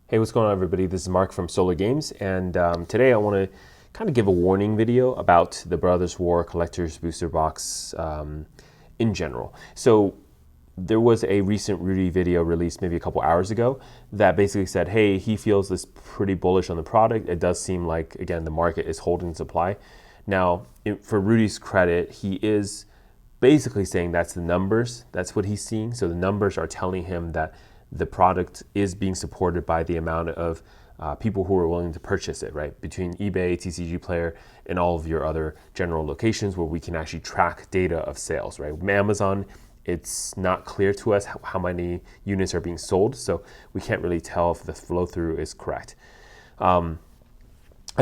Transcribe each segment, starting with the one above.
Hey, what's going on, everybody? This is Mark from Solar Games, and today I want to kind of give a warning video about the Brothers War Collector's Booster Box in general. So there was a recent Rudy video released maybe a couple hours ago that basically said, hey, he feels this pretty bullish on the product. It does seem like, again, the market is holding supply. Now, for Rudy's credit, he is basically saying that's the numbers. That's what he's seeing. So the numbers are telling him that the product is being supported by the amount of people who are willing to purchase it, right? Between eBay, TCG Player, and all of your other general locations where we can actually track data of sales, right? With Amazon, it's not clear to us how many units are being sold, so we can't really tell if the flow through is correct. I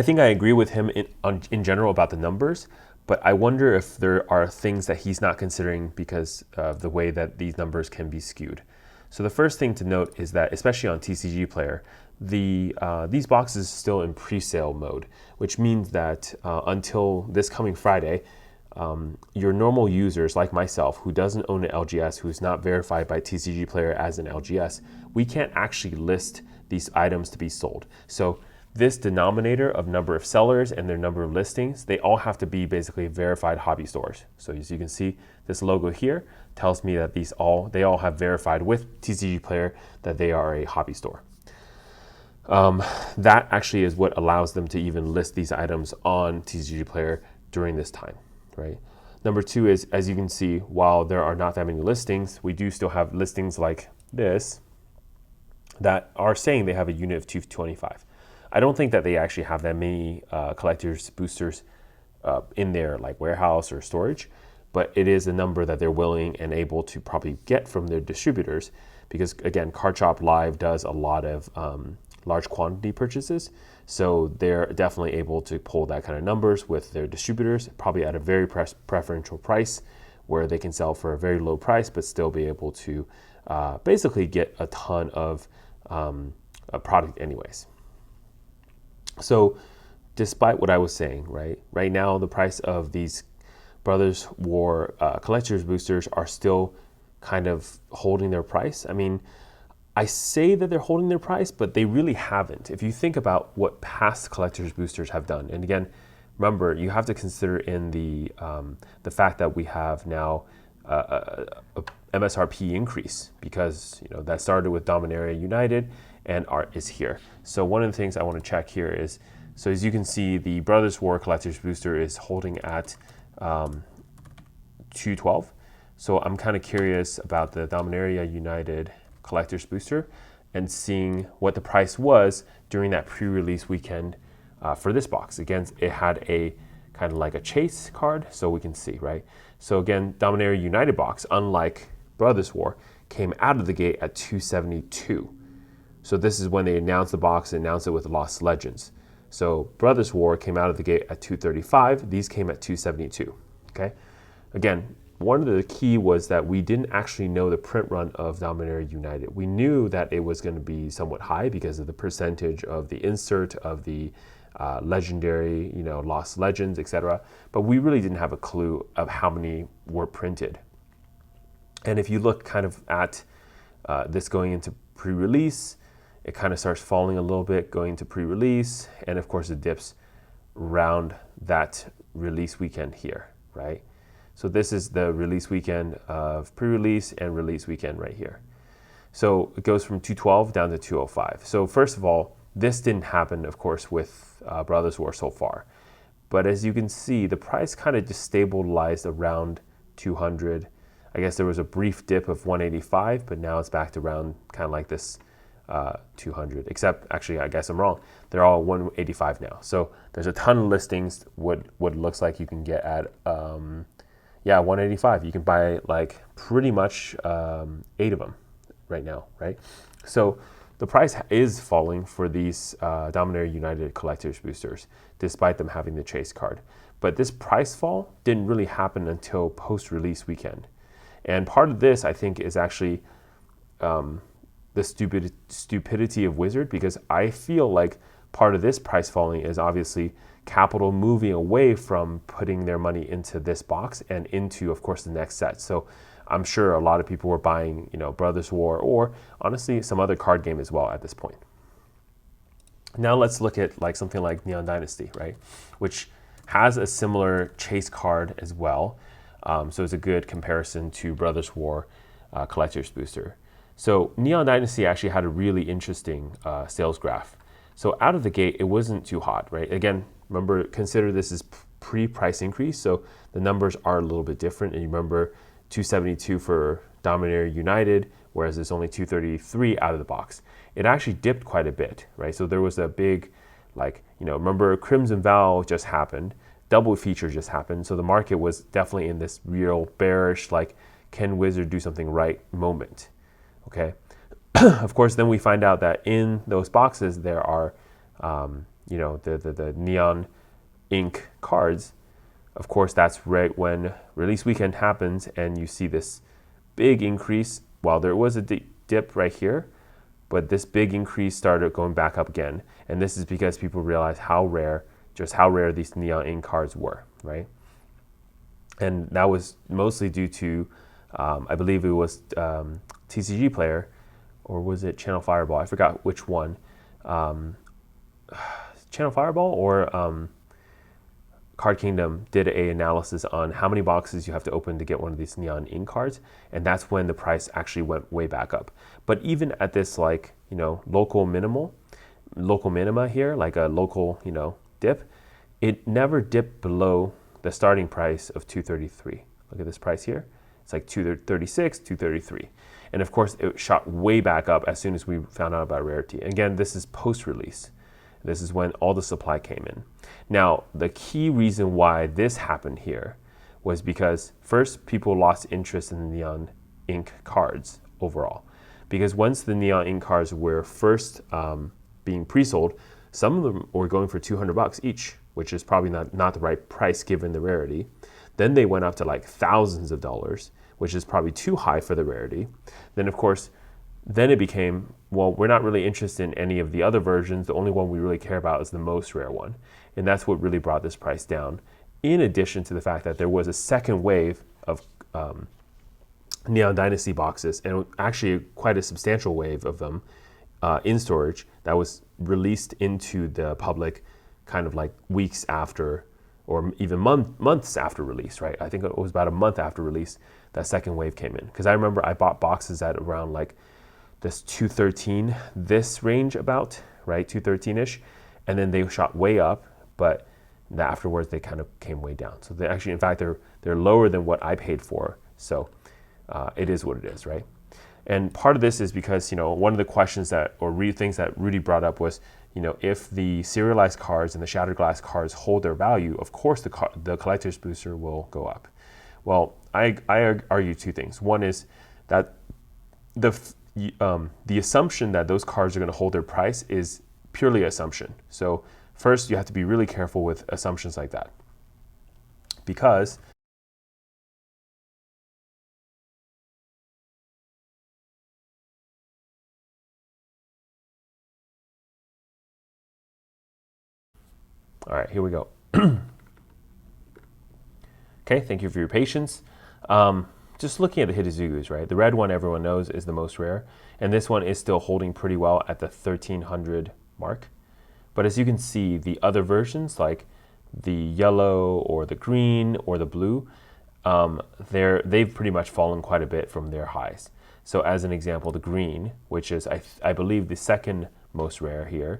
think I agree with him in general about the numbers, but I wonder if there are things that he's not considering because of the way that these numbers can be skewed. So the first thing to note is that, especially on TCG Player, these boxes are still in pre-sale mode, which means that until this coming Friday, your normal users like myself who doesn't own an LGS, who's not verified by TCG Player as an LGS, we can't actually list these items to be sold. So this denominator of number of sellers and their number of listings, they all have to be basically verified hobby stores. So as you can see, this logo here tells me that they all have verified with TCG Player that they are a hobby store. That actually is what allows them to even list these items on TCG Player during this time, right? Number two is, as you can see, while there are not that many listings, we do still have listings like this that are saying they have a unit of 225. I don't think that they actually have that many collectors boosters in their like warehouse or storage, but it is a number that they're willing and able to probably get from their distributors because, again, Card Shop Live does a lot of large quantity purchases, so they're definitely able to pull that kind of numbers with their distributors, probably at a very preferential price where they can sell for a very low price but still be able to basically get a ton of a product anyways. So despite what I was saying, right now the price of these Brothers War collector's boosters are still kind of holding their price. I mean, I say that they're holding their price, but they really haven't. If you think about what past collector's boosters have done, and again, remember, you have to consider in the fact that we have now a MSRP increase because that started with Dominaria United and art is here. So one of the things I want to check here is, so as you can see, the Brothers War Collector's Booster is holding at 212. So I'm kind of curious about the Dominaria United Collector's Booster and seeing what the price was during that pre-release weekend for this box. Again, it had a kind of like a chase card, so we can see, right? So again, Dominaria United box, unlike Brothers War, came out of the gate at 272. So this is when they announced the box and announced it with Lost Legends. So Brothers War came out of the gate at 235. These came at 272. Okay. Again, one of the key was that we didn't actually know the print run of Dominaria United. We knew that it was going to be somewhat high because of the percentage of the insert of the legendary, Lost Legends, etc. But we really didn't have a clue of how many were printed. And if you look kind of at this going into pre-release, it kind of starts falling a little bit going to pre-release, and of course it dips around that release weekend here, right? So this is the release weekend of pre-release and release weekend right here. So it goes from 212 down to 205. So first of all, this didn't happen, of course, with Brothers War so far. But as you can see, the price kind of just stabilized around 200. I guess there was a brief dip of 185, but now it's back to around kind of like this 200, except actually, I guess I'm wrong. They're all 185 now. So there's a ton of listings. What looks like you can get at, 185. You can buy like pretty much 8 of them right now, right? So the price is falling for these Dominaria United Collector's Boosters, despite them having the chase card. But this price fall didn't really happen until post-release weekend. And part of this, I think, is actually the stupidity of Wizard, because I feel like part of this price falling is obviously Capital moving away from putting their money into this box and into, of course, the next set. So I'm sure a lot of people were buying, Brothers War or honestly some other card game as well at this point. Now let's look at like something like Neon Dynasty, right? Which has a similar chase card as well. So it's a good comparison to Brothers War Collector's Booster. So Neon Dynasty actually had a really interesting sales graph. So out of the gate, it wasn't too hot, right? Again, remember, consider this is pre-price increase, so the numbers are a little bit different. And you remember 272 for Dominaria United, whereas it's only 233 out of the box. It actually dipped quite a bit, right? So there was a big, like, remember Crimson Vow just happened, double feature just happened. So the market was definitely in this real bearish, like, can Wizard do something right moment, okay? Of course, then we find out that in those boxes there are, the neon ink cards. Of course, that's right when release weekend happens, and you see this big increase. While there was a dip right here, but this big increase started going back up again, and this is because people realized how rare these neon ink cards were, right? And that was mostly due to, I believe it was TCG Player, or was it Channel Fireball? I forgot which one. Channel Fireball or Card Kingdom did an analysis on how many boxes you have to open to get one of these neon ink cards, and that's when the price actually went way back up. But even at this, like, local minima here, like a local, dip, it never dipped below the starting price of 233. Look at this price here. It's like 236, 233. And of course, it shot way back up as soon as we found out about rarity. Again, this is post-release. This is when all the supply came in. Now, the key reason why this happened here was because first, people lost interest in the neon ink cards overall. Because once the neon ink cards were first being pre-sold, some of them were going for $200 each, which is probably not the right price given the rarity. Then they went up to like thousands of dollars, which is probably too high for the rarity. Then, of course, then it became, well, we're not really interested in any of the other versions. The only one we really care about is the most rare one. And that's what really brought this price down. In addition to the fact that there was a second wave of Neon Dynasty boxes, and actually quite a substantial wave of them in storage that was released into the public kind of like weeks after, or even months after release, right? I think it was about a month after release that second wave came in. Because I remember I bought boxes at around like this 213, this range about, right? 213-ish. And then they shot way up, but afterwards they kind of came way down. So they actually, in fact, they're lower than what I paid for. So it is what it is, right? And part of this is because, one of the questions things that Rudy brought up was, if the serialized cards and the shattered glass cards hold their value, of course the collector's booster will go up. Well, I argue two things. One is that the assumption that those cards are going to hold their price is purely assumption. So first, you have to be really careful with assumptions like that, because all right, here we go. Okay, thank you for your patience. Just looking at the Hitazugus, right? The red one everyone knows is the most rare, and this one is still holding pretty well at the 1300 mark. But as you can see, the other versions, like the yellow or the green or the blue, they've pretty much fallen quite a bit from their highs. So as an example, the green, which is I believe the second most rare here,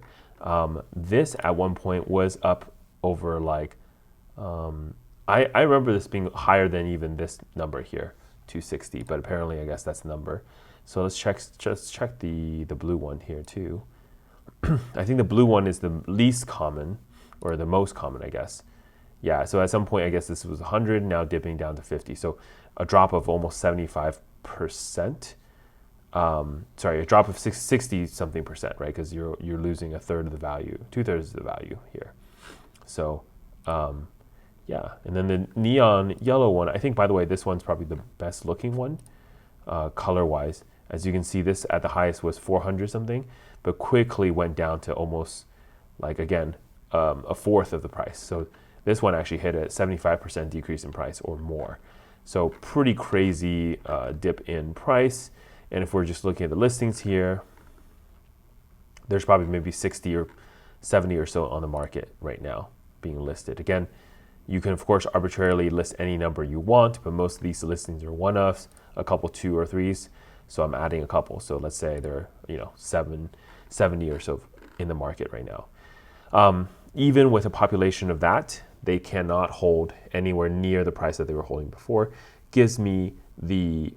this at one point was up over like, I remember this being higher than even this number here, 260, but apparently I guess that's the number. So let's check the blue one here too. I think the blue one is the least common, or the most common, I guess. Yeah, so at some point, I guess this was 100, now dipping down to 50. So a drop of almost 75%. Sorry, a drop of 60 something percent, right? Because you're losing a third of the value, 2/3 of the value here. So yeah, and then the neon yellow one, I think, by the way, this one's probably the best looking one, color-wise. As you can see, this at the highest was 400 something, but quickly went down to almost, like, again, a fourth of the price. So this one actually hit a 75% decrease in price or more. So pretty crazy dip in price. And if we're just looking at the listings here, there's probably maybe 60 or 70 or so on the market right now being listed. Again, you can of course arbitrarily list any number you want, but most of these listings are one-offs, a couple 2 or 3s. So I'm adding a couple. So let's say there are 70 or so in the market right now. Even with a population of that, they cannot hold anywhere near the price that they were holding before. Gives me the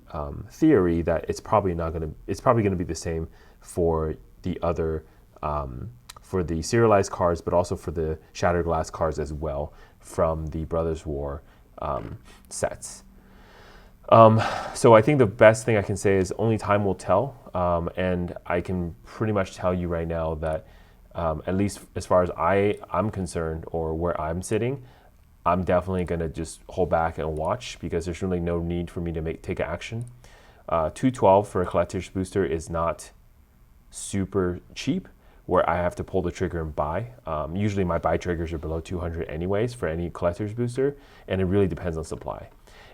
theory that it's probably going to be the same for the other for the serialized cards, but also for the shattered glass cards as well from the Brothers War sets. So I think the best thing I can say is only time will tell, and I can pretty much tell you right now that at least as far as I'm concerned, or where I'm sitting, I'm definitely going to just hold back and watch, because there's really no need for me to take action. 212 for a collector's booster is not super cheap, where I have to pull the trigger and buy. Usually my buy triggers are below 200 anyways for any collector's booster, and it really depends on supply.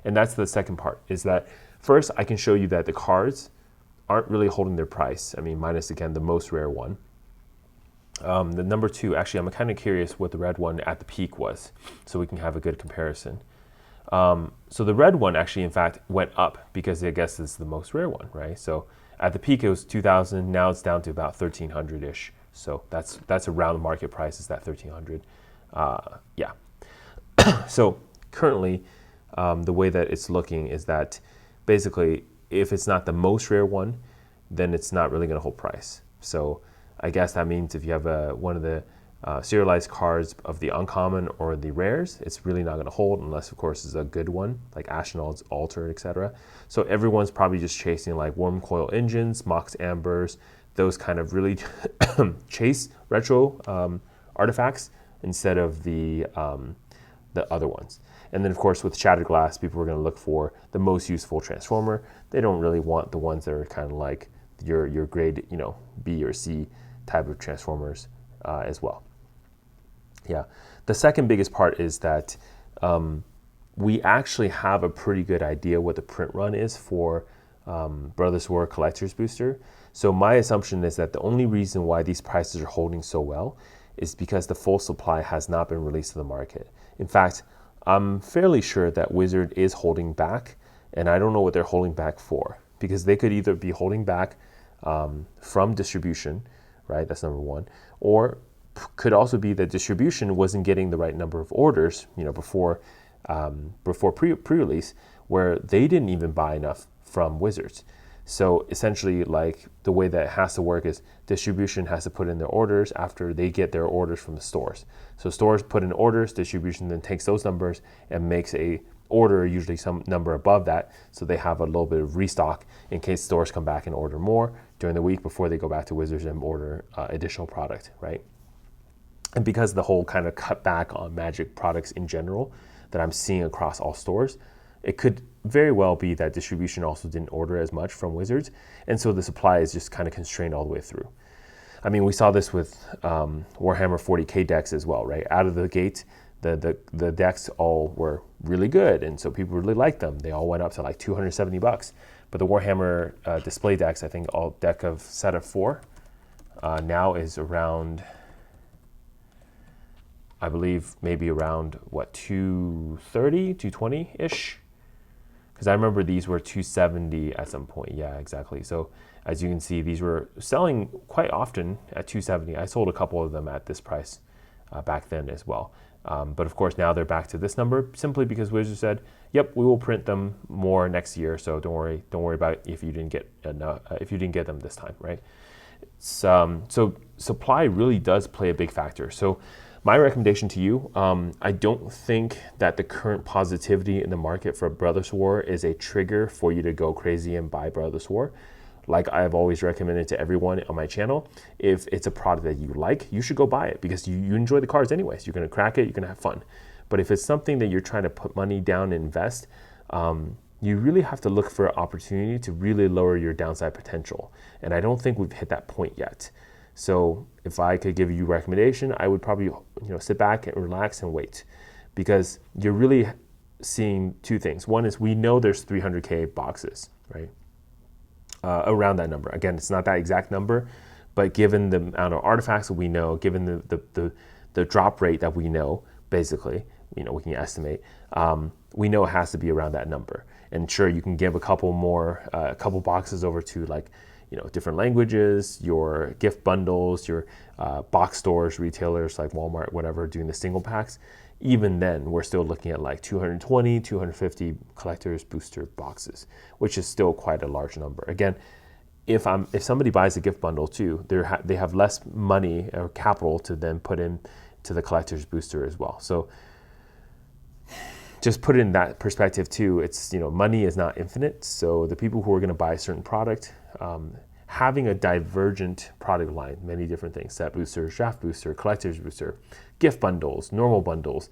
And that's the second part, is that first I can show you that the cards aren't really holding their price. I mean, minus again the most rare one. The number 2, actually I'm kind of curious what the red one at the peak was, so we can have a good comparison. So the red one actually in fact went up, because I guess it's the most rare one, right? So at the peak it was 2,000, now it's down to about 1,300-ish. So that's around the market price, is that 1,300. Yeah. So currently the way that it's looking is that basically if it's not the most rare one, then it's not really going to hold price. So I guess that means if you have one of the serialized cards of the uncommon or the rares, it's really not going to hold, unless of course it's a good one like Ashnod's Altar, etc. So everyone's probably just chasing like Worm Coil Engines, Mox Ambers, those kind of really chase retro artifacts instead of the other ones. And then of course with Shattered Glass, people are going to look for the most useful transformer. They don't really want the ones that are kind of like your grade, B or C type of transformers as well. Yeah. The second biggest part is that we actually have a pretty good idea what the print run is for Brothers War Collector's Booster. So my assumption is that the only reason why these prices are holding so well is because the full supply has not been released to the market. In fact, I'm fairly sure that Wizard is holding back, and I don't know what they're holding back for, because they could either be holding back from distribution, right? That's number one, or could also be that distribution wasn't getting the right number of orders, before pre-release, where they didn't even buy enough from Wizards. So essentially, like, the way that it has to work is distribution has to put in their orders after they get their orders from the stores. So stores put in orders, distribution then takes those numbers and makes a order, usually some number above that, so they have a little bit of restock in case stores come back and order more during the week before they go back to Wizards and order additional product, right? And because the whole kind of cut back on Magic products in general that I'm seeing across all stores, it could very well be that distribution also didn't order as much from Wizards, and so the supply is just kind of constrained all the way through. I mean, we saw this with Warhammer 40K decks as well, right? Out of the gate, the decks all were really good, and so people really liked them. They all went up to like $270. But the Warhammer display decks, I think all deck of set of 4, now is around, I believe maybe around what, 230, 220-ish? Because I remember these were 270 at some point. Yeah, exactly. So as you can see, these were selling quite often at 270. I sold a couple of them at this price back then as well. But of course now they're back to this number simply because Wizards said, "Yep, we will print them more next year. So don't worry about if you didn't get enough, if you didn't get them this time, right?" So supply really does play a big factor. So my recommendation to you, I don't think that the current positivity in the market for Brothers War is a trigger for you to go crazy and buy Brothers War. Like I've always recommended to everyone on my channel, if it's a product that you like, you should go buy it because you enjoy the cards anyways. You're going to crack it, you're going to have fun. But if it's something that you're trying to put money down and invest, you really have to look for an opportunity to really lower your downside potential. And I don't think we've hit that point yet. So if I could give you a recommendation, I would probably sit back and relax and wait, because you're really seeing two things. One is we know there's 300K boxes, right? Around that number. Again, it's not that exact number, But given the amount of artifacts that we know, given the drop rate that we know, basically, we can estimate, we know it has to be around that number. And sure, you can give a couple boxes over to like, different languages, your gift bundles, your box stores, retailers like Walmart, whatever, doing the single packs. Even then, we're still looking at like 220, 250 collector's booster boxes, which is still quite a large number. Again, if somebody buys a gift bundle too, they have less money or capital to then put in to the collector's booster as well. So just put it in that perspective too. It's, money is not infinite. So the people who are going to buy a certain product, having a divergent product line, many different things, set booster, draft booster, collector's booster, gift bundles, normal bundles,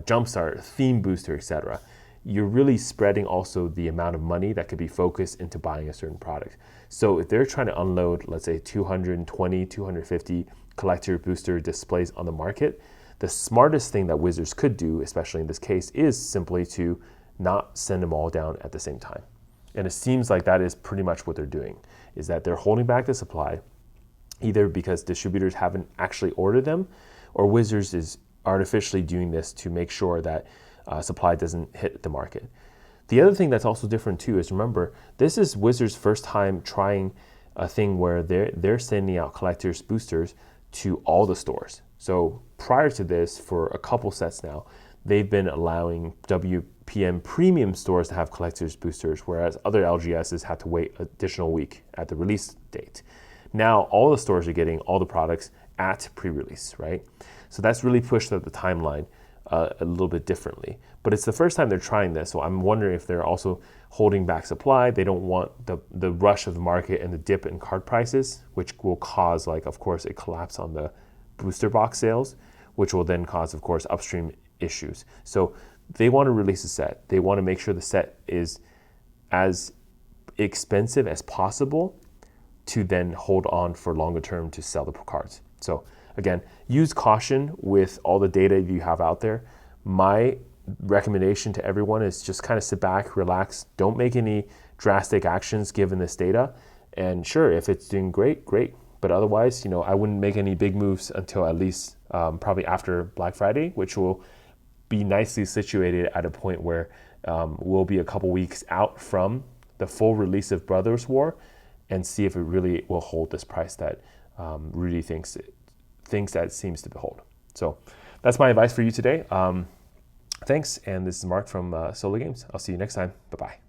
jumpstart, theme booster, etc. You're really spreading also the amount of money that could be focused into buying a certain product. So if they're trying to unload, let's say 220, 250 collector booster displays on the market, the smartest thing that Wizards could do, especially in this case, is simply to not send them all down at the same time. And it seems like that is pretty much what they're doing, is that they're holding back the supply, either because distributors haven't actually ordered them, or Wizards is artificially doing this to make sure that supply doesn't hit the market. The other thing that's also different too is, remember, this is Wizards' first time trying a thing where they're sending out collectors boosters to all the stores. So prior to this, for a couple sets now, they've been allowing WPM premium stores to have collectors boosters, whereas other LGSs had to wait an additional week at the release date. Now all the stores are getting all the products at pre-release, right? So that's really pushed up the timeline a little bit differently. But it's the first time they're trying this, so I'm wondering if they're also holding back supply. They don't want the rush of the market and the dip in card prices, which will cause, like, of course, a collapse on the booster box sales, which will then cause, of course, upstream issues. So they want to release a set. They want to make sure the set is as expensive as possible to then hold on for longer term to sell the cards. So again, use caution with all the data you have out there. My recommendation to everyone is just kind of sit back, relax, don't make any drastic actions given this data. And sure, if it's doing great, great. But otherwise, I wouldn't make any big moves until at least probably after Black Friday, which will be nicely situated at a point where we'll be a couple weeks out from the full release of Brothers War, and see if it really will hold this price that Rudy thinks that it seems to hold. So that's my advice for you today. Thanks, and this is Mark from Solo Games. I'll see you next time. Bye-bye.